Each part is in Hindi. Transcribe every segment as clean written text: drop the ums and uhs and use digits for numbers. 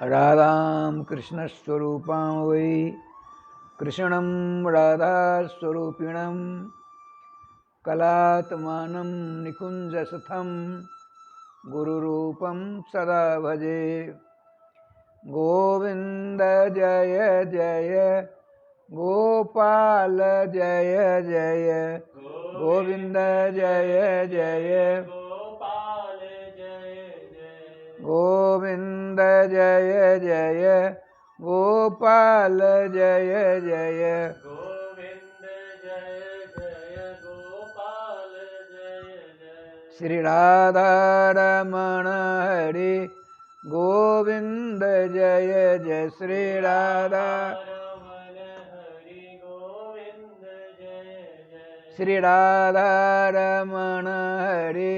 राधां कृष्णस्वरूपां वै कृष्णं राधास्वरूपिणं कलात्मानं निकुञ्जसुतं गुरुरूपं सदा भजे। गोविंद जय जय गोपाल जय जय गोविंद जय जय गोपाल जय जय गोविंद जय जय गोपाल जय जय गोविंद जय जय गोपाल जय जय। श्री राधा रमण हरि गोविंद जय जय श्री राधा रमण हरि गोविंद जय जय श्री राधा रमण हरि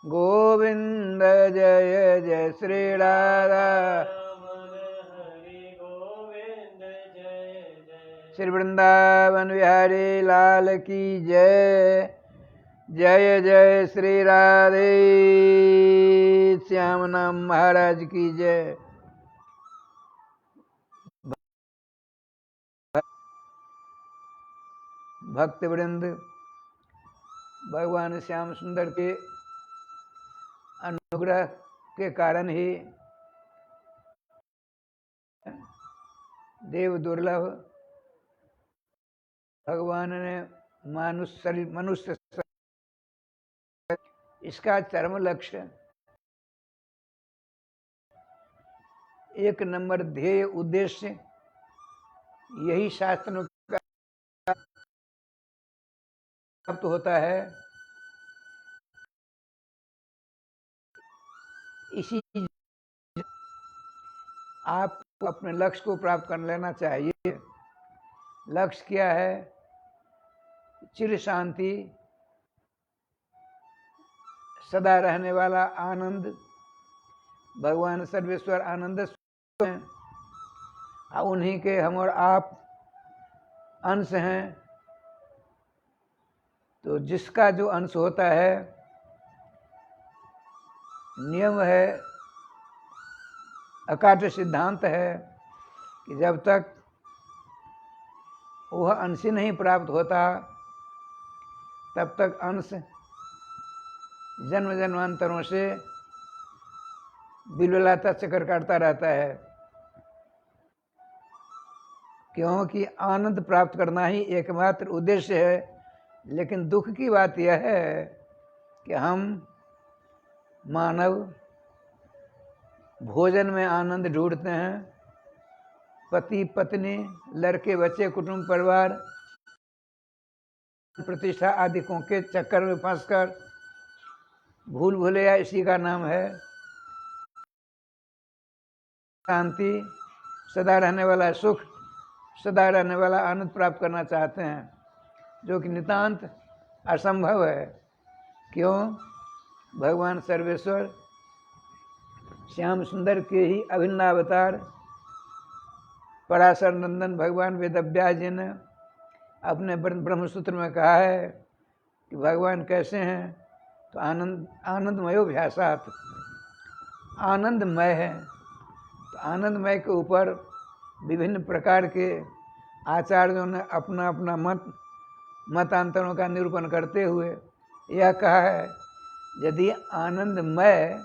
गोविंद जय जय श्री राधा रमण हरि गोविंद जय जय। श्री वृंदावन बिहारी लाल की जय। जय जय श्री राधे श्याम नाम महाराज की जय। भक्तवृंद भगवान श्याम सुंदर के अनुग्रह के कारण ही देव दुर्लभ भगवान ने मनुष्य इसका चरम लक्ष्य एक नंबर ध्येय उद्देश्य यही शास्त्र का प्राप्त होता है। इसी आपको अपने लक्ष्य को प्राप्त कर लेना चाहिए। लक्ष्य क्या है? चिर शांति, सदा रहने वाला आनंद। भगवान सर्वेश्वर आनंद हैं, उन्हीं के हम और आप अंश हैं। तो जिसका जो अंश होता है, नियम है, अकाट्य सिद्धांत है कि जब तक वह अंश ही नहीं प्राप्त होता तब तक अंश जन्म जन्मांतरों से बिलबिलाता चक्कर काटता रहता है। क्योंकि आनंद प्राप्त करना ही एकमात्र उद्देश्य है। लेकिन दुख की बात यह है कि हम मानव भोजन में आनंद ढूंढते हैं, पति पत्नी, लड़के बच्चे, कुटुंब परिवार, प्रतिष्ठा आदिकों के चक्कर में फंसकर भूल भुलैया इसी का नाम है। शांति, सदा रहने वाला सुख, सदा रहने वाला आनंद प्राप्त करना चाहते हैं, जो कि नितांत असंभव है। क्यों? भगवान सर्वेश्वर श्याम सुंदर के ही अभिन्न अवतार पराशर नंदन भगवान वेदव्यास जी ने अपने ब्रह्मसूत्र में कहा है कि भगवान कैसे हैं? तो आनंदमयो भ्यासात, आनंदमय है। तो आनंदमय के ऊपर विभिन्न प्रकार के आचार्यों ने अपना अपना मतांतरों का निरूपण करते हुए यह कहा है, यदि आनंदमय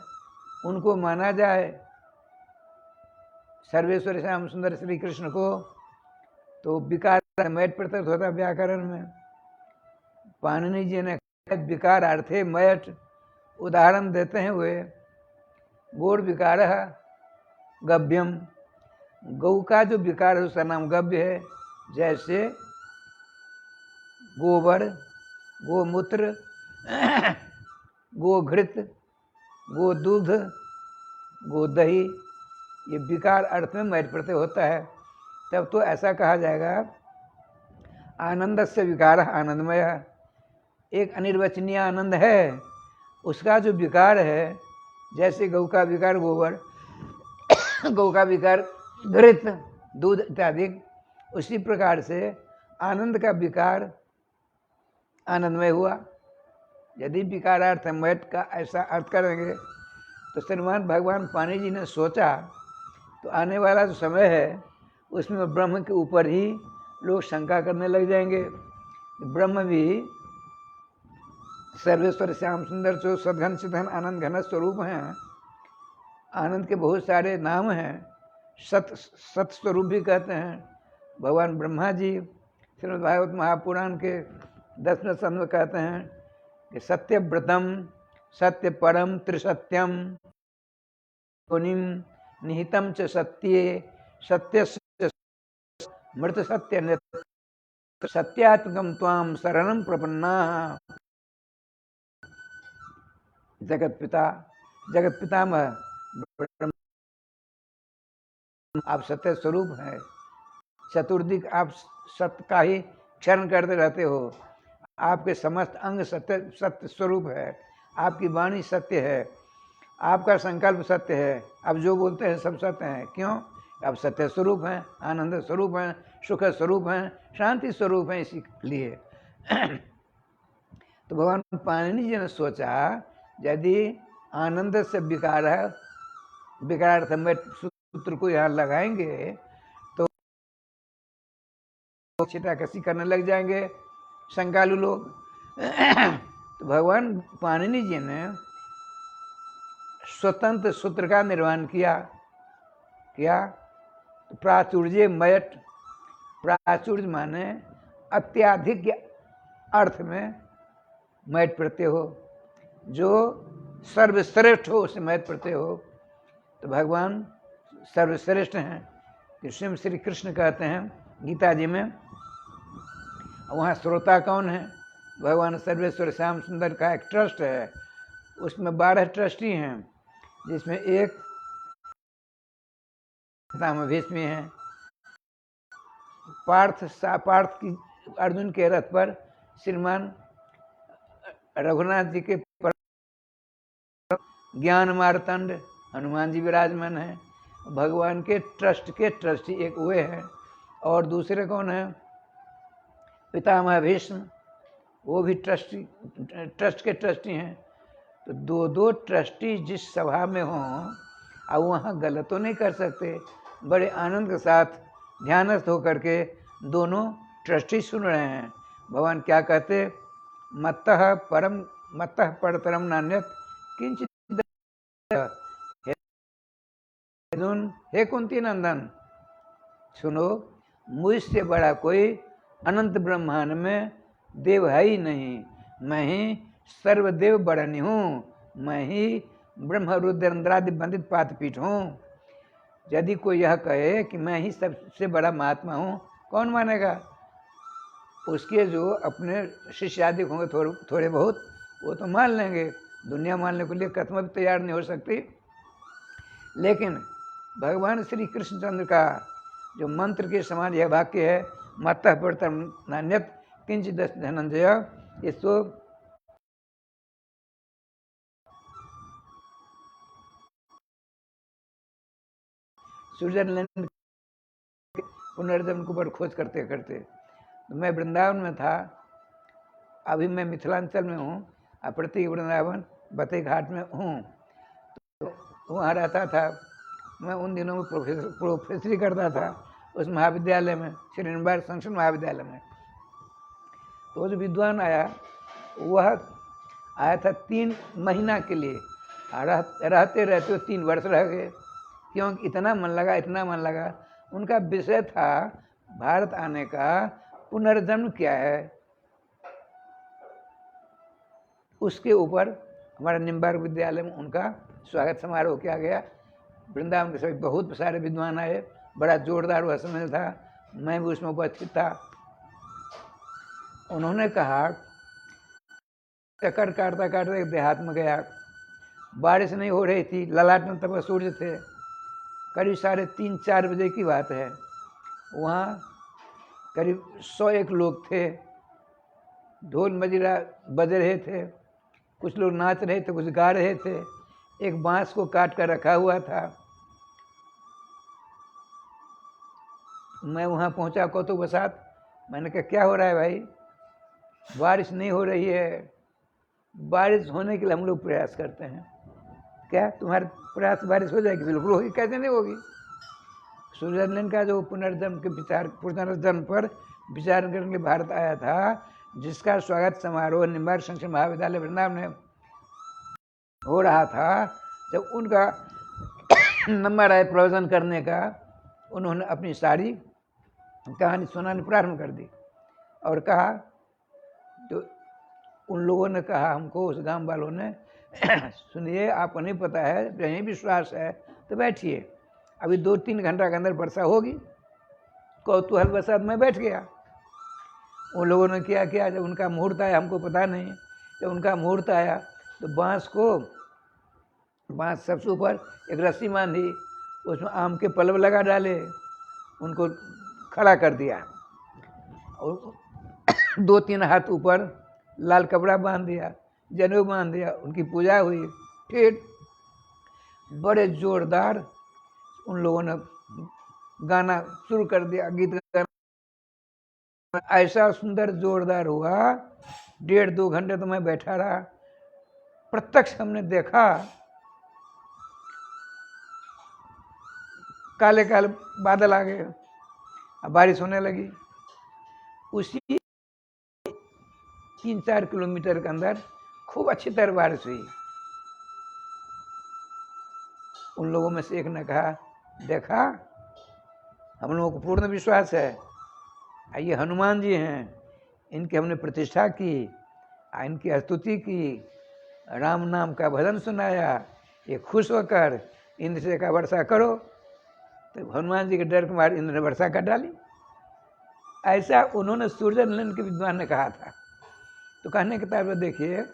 उनको माना जाए, सर्वेश्वर श्याम सुंदर श्री कृष्ण को, तो विकार मैट प्रतीत होता है। व्याकरण में पाणिनि जी ने विकार अर्थे मैट उदाहरण देते हैं हुए, गोड़ विकार गव्यम, गौ का जो विकार है उसका नाम गव्य है। जैसे गोबर, गोमूत्र, गोघृत, गोदूध, गोदही, ये विकार अर्थ में मैट प्रत्यय होता है। तब तो ऐसा कहा जाएगा, आनंद से विकार आनंदमय। एक अनिर्वचनीय आनंद है, उसका जो विकार है, जैसे गौ का विकार गोबर, गौ का विकार घृत, दूध इत्यादि, उसी प्रकार से आनंद का विकार आनंदमय हुआ। यदि विकारार्थ मैट का ऐसा अर्थ करेंगे तो श्रीमान भगवान पाणिनि जी ने सोचा तो आने वाला जो समय है उसमें ब्रह्म के ऊपर ही लोग शंका करने लग जाएंगे। ब्रह्म भी सर्वेश्वर श्याम सुंदर जो सदघन चिदघन आनंद घन स्वरूप हैं। आनंद के बहुत सारे नाम हैं। सत स्वरूप भी कहते हैं। भगवान ब्रह्मा जी श्रीमद् भागवत महापुराण के 10वें स्कंद में कहते हैं कि सत्यव्रतम सत्य परम त्रिसत्यम योनिम निहितम च सत्ये सत्य मृत सत्य सत्यात्मकम त्वाम शरणम प्रपन्ना। जगत पितामह आप सत्य स्वरूप हैं। चतुर्दिक आप सत्य का ही क्षरण करते रहते हो। आपके समस्त अंग सत्य स्वरूप है। आपकी वाणी सत्य है। आपका संकल्प सत्य है। आप जो बोलते हैं सब सत्य हैं। क्यों? आप सत्य स्वरूप हैं, आनंद स्वरूप हैं, सुख स्वरूप हैं, शांति स्वरूप हैं। इसीलिए तो भगवान पाणिनि जी ने सोचा यदि आनंद से विकार है, विकारार्थ में सूत्र को यहाँ लगाएंगे तो छिटाकसी करने लग जाएंगे शंकालु लोग। तो भगवान पाणिनि जी ने स्वतंत्र सूत्र का निर्माण किया। तो प्राचुर्य मयट, प्राचुर्य माने अत्याधिक अर्थ में मयट प्रत्यय हो, जो सर्वश्रेष्ठ हो उसे मयट प्रत्यय हो। तो भगवान सर्वश्रेष्ठ हैं कि स्वयं श्री कृष्ण कहते हैं गीता जी में। वहाँ श्रोता कौन है? भगवान सर्वेश्वर श्याम सुंदर का एक ट्रस्ट है, उसमें 12 ट्रस्टी हैं, जिसमें एक भीष्म है। पार्थ की अर्जुन के रथ पर श्रीमान रघुनाथ जी के ज्ञान मार्तंड हनुमान जी विराजमान है। भगवान के ट्रस्टी एक वे हैं, और दूसरे कौन है? पितामह भीष्म, वो भी ट्रस्ट के ट्रस्टी हैं। तो दो ट्रस्टी जिस सभा में हों, अब वहाँ गलत तो नहीं कर सकते। बड़े आनंद के साथ ध्यानस्थ होकर के दोनों ट्रस्टी सुन रहे हैं। भगवान क्या कहते? मत्तः परतरम नान्यत किंचित। हे कुंती नंदन, सुनो, मुझसे बड़ा कोई अनंत ब्रह्मांड में देव है ही नहीं। मैं ही सर्वदेव बड़नी हूँ। मैं ही ब्रह्म रुद्र इंद्रादि वंदित पादपीठ हूँ। यदि कोई यह कहे कि मैं ही सबसे बड़ा महात्मा हूँ, कौन मानेगा? उसके जो अपने शिष्य आदि होंगे थोड़े बहुत, वो तो मान लेंगे। दुनिया मानने के लिए कथम भी तैयार नहीं हो सकती। लेकिन भगवान श्री कृष्णचंद्र का जो मंत्र के समान यह वाक्य है, मत्तः परतरम नान्यत किंचित धनंजय, इसको स्विट्जरलैंड पुनर्जन्म के ऊपर खोज करते करते तो मैं वृंदावन में था। अभी मैं मिथिलांचल में हूँ, प्रति वृंदावन बते घाट में हूँ। तो वहाँ रहता था। मैं उन दिनों में प्रोफेसरी करता था उस महाविद्यालय में, श्रीनिवास संस्कृत महाविद्यालय में। तो जो विद्वान आया, वह आया था 3 महीना के लिए। रहते रहते 3 वर्ष रह गए, क्योंकि इतना मन लगा। उनका विषय था भारत आने का पुनर्जन्म क्या है। उसके ऊपर हमारे निम्बार्क विद्यालय में उनका स्वागत समारोह किया गया। वृंदावन के सभी बहुत सारे विद्वान आए। बड़ा जोरदार वह समय था। मैं भी उसमें उपस्थित था। उन्होंने कहा, चक्कर काटते देहात में गया। बारिश नहीं हो रही थी, ललाट में तब सूर्य थे। करीब 3:30-4 बजे की बात है। वहाँ करीब 101 लोग थे। ढोल मजीरा बज रहे थे, कुछ लोग नाच रहे थे, कुछ गा रहे थे। एक बांस को काट कर रखा हुआ था। मैं वहाँ पहुँचा कौतुक के साथ। मैंने कहा, क्या हो रहा है भाई? बारिश नहीं हो रही है। बारिश होने के लिए हम लोग प्रयास करते हैं। क्या तुम्हारे प्रयास बारिश हो जाएगी? बिल्कुल होगी, कैसे नहीं होगी? स्विट्जरलैंड का जो पुनर्जन्म पर विचार करने के लिए भारत आया था, जिसका स्वागत समारोह निम्बार्क संस्कृत महाविद्यालय वृंदावन में हो रहा था, जब उनका नंबर आया प्रवचन करने का, उन्होंने अपनी सारी कहानी सुनानी प्रारंभ कर दी और कहा, तो उन लोगों ने कहा हमको, उस गांव वालों ने, सुनिए आपको नहीं पता है, यहीं विश्वास है तो बैठिए, अभी 2-3 घंटा के अंदर वर्षा होगी। कौतूहल वसात मैं बैठ गया। उन लोगों ने क्या किया, जब उनका मुहूर्त आया, हमको पता नहीं, जब उनका मुहूर्त आया तो बांस सबसे ऊपर एक रस्सी बांधी, उसमें आम के पल्लव लगा डाले, उनको खड़ा कर दिया और 2-3 हाथ ऊपर लाल कपड़ा बांध दिया, जनेऊ बांध दिया, उनकी पूजा हुई। फिर बड़े जोरदार उन लोगों ने गाना शुरू कर दिया, गीत गाना ऐसा सुंदर जोरदार हुआ, 1.5-2 घंटे तो मैं बैठा रहा। प्रत्यक्ष हमने देखा, काले काले बादल आ गए, अब बारिश होने लगी। उसी 3-4 किलोमीटर के अंदर खूब अच्छी तरह बारिश हुई। उन लोगों में से एक ने कहा, देखा, हम लोगों को पूर्ण विश्वास है, ये हनुमान जी हैं, इनकी हमने प्रतिष्ठा की, इनकी स्तुति की, राम नाम का भजन सुनाया, ये खुश होकर इंद्र से कहा वर्षा करो, तो हनुमान जी के डर के मारे इंद्र ने वर्षा कर डाली। ऐसा उन्होंने स्विट्जरलैंड के विद्वान ने कहा था। तो कहने के तात्पर्य देखिए,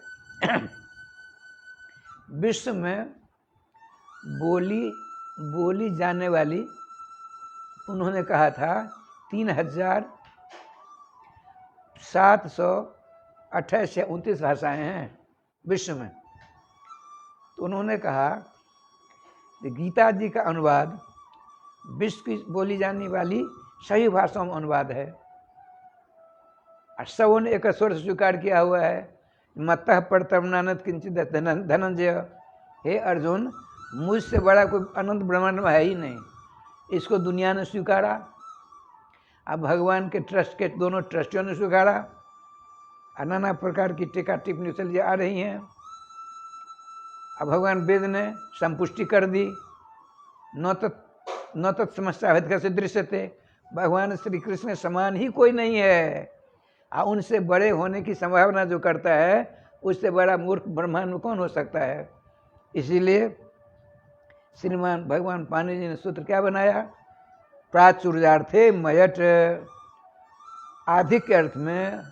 विश्व में बोली जाने वाली, उन्होंने कहा था 3,728 या 29 भाषाएं हैं विश्व में। तो उन्होंने कहा कि गीता जी का अनुवाद विश्व की बोली जाने वाली सही भाषाओं में अनुवाद है, और सबों ने एक स्वर से स्वीकार किया हुआ है, मत्तः परतमनानत किंचित धनंजय, हे अर्जुन, मुझसे बड़ा कोई अनंत ब्रह्मांड में है ही नहीं, इसको दुनिया ने स्वीकारा। अब भगवान के ट्रस्ट के दोनों ट्रस्टियों ने स्वीकारा, नाना प्रकार की टीका टिप्पणी चली आ रही हैं। अब भगवान वेद ने संपुष्टि कर दी, न तत्समस्या भेद कैसे दृश्य थे, भगवान श्री कृष्ण समान ही कोई नहीं है, उनसे बड़े होने की संभावना जो करता है, उससे बड़ा मूर्ख ब्रह्मांड में कौन हो सकता है। इसीलिए श्रीमान भगवान पाणिनि जी ने सूत्र क्या बनाया, प्राचुर्यार्थे मयट, अधिक अर्थ में,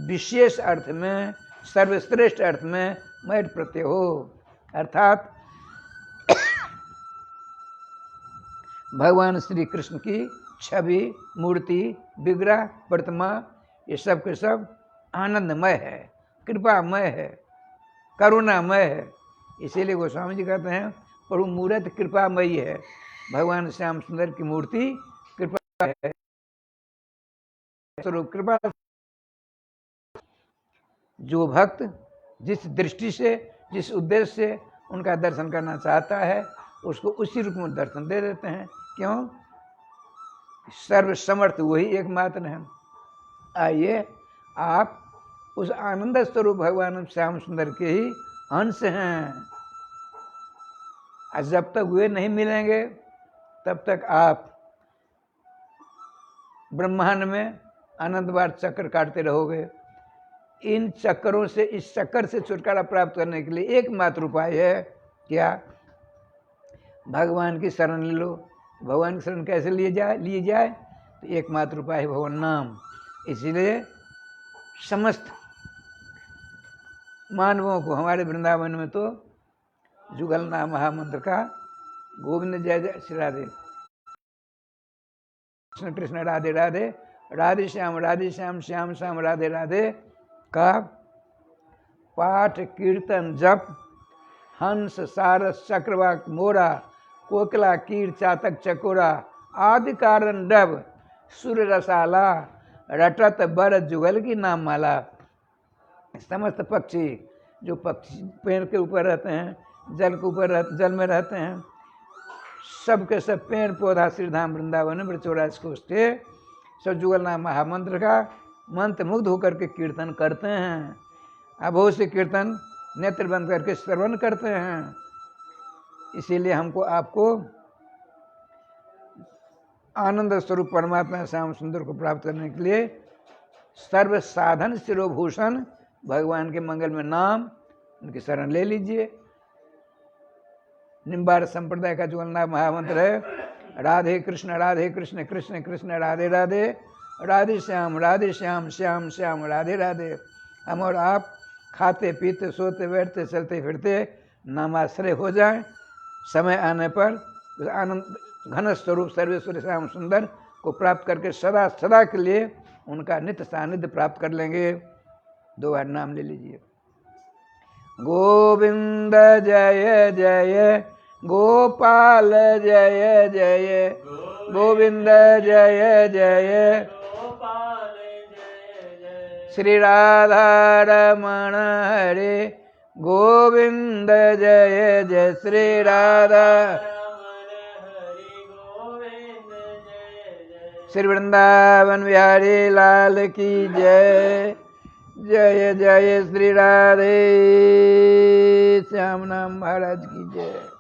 विशेष अर्थ में, सर्वश्रेष्ठ अर्थ में मयट प्रत्यय हो, अर्थात भगवान श्री कृष्ण की छवि, मूर्ति, विग्रह, प्रतिमा, ये सब के सब आनंदमय है, कृपामय है, करुणामय है। इसीलिए गोस्वामी जी कहते हैं, प्रभु मूर्त कृपामयी है, भगवान श्याम सुंदर की मूर्ति कृपा है, स्वरूप कृपा। जो भक्त जिस दृष्टि से, जिस उद्देश्य से उनका दर्शन करना चाहता है, उसको उसी रूप में दर्शन दे देते हैं। क्यों? सर्वसमर्थ वही एकमात्र है। आइए, आप उस आनंद स्वरूप भगवान श्याम सुंदर के ही अंश हैं, और जब तक वे नहीं मिलेंगे तब तक आप ब्रह्मांड में अनंत बार चक्कर काटते रहोगे। इन चक्करों से, इस चक्कर से छुटकारा प्राप्त करने के लिए एकमात्र उपाय है क्या? भगवान की शरण ले लो। भगवान की शरण कैसे लिए जाए? तो एकमात्र उपाय है भगवान नाम। इसीलिए समस्त मानवों को, हमारे वृंदावन में तो जुगल नाम महामंत्र का, गोविंद जय जय श्री राधे, कृष्ण कृष्ण राधे राधे, राधे श्याम श्याम श्याम राधे राधे का पाठ, कीर्तन, जप, हंस सारस चक्रवाक मोरा, कोकिला कीर चातक चकोरा, आदि कारण डब सुर रसाला, रटत बर जुगल की नाम माला। समस्त पक्षी, जो पक्षी पेड़ के ऊपर रहते हैं, जल के ऊपर जल में रहते हैं, सबके सब पेड़ पौधा श्रीधाम वृंदावन में ब्रजोराज को थे, सब जुगल नाम महामंत्र का मंत्र मुग्ध होकर के कीर्तन करते हैं। अब बहुत से कीर्तन नेत्र बंद करके श्रवण करते हैं। इसीलिए हमको आपको आनंद स्वरूप परमात्मा श्याम सुंदर को प्राप्त करने के लिए सर्व साधन शिरोभूषण भगवान के मंगल में नाम उनकी शरण ले लीजिए। निम्बार संप्रदाय का जुगलनाथ महामंत्र है राधे कृष्ण कृष्ण कृष्ण राधे राधे, राधे श्याम श्याम श्याम राधे राधे। हम और आप खाते पीते सोते बैठते चलते फिरते नामाश्रय हो जाएं। समय आने पर उस आनंद घन स्वरूप सर्वेश्वर श्याम सुंदर को प्राप्त करके सदा सदा के लिए उनका नित्य सानिध्य प्राप्त कर लेंगे। 2 बार नाम ले लीजिए। गोविंद जय जय गोपाल जय जय, गोविंद जय जय श्री राधा रमण हरे, गोविंद जय जय श्री राधा, श्री वृंदावन बिहारी लाल की जय। जय जय श्री राधे श्याम नाम महाराज की जय।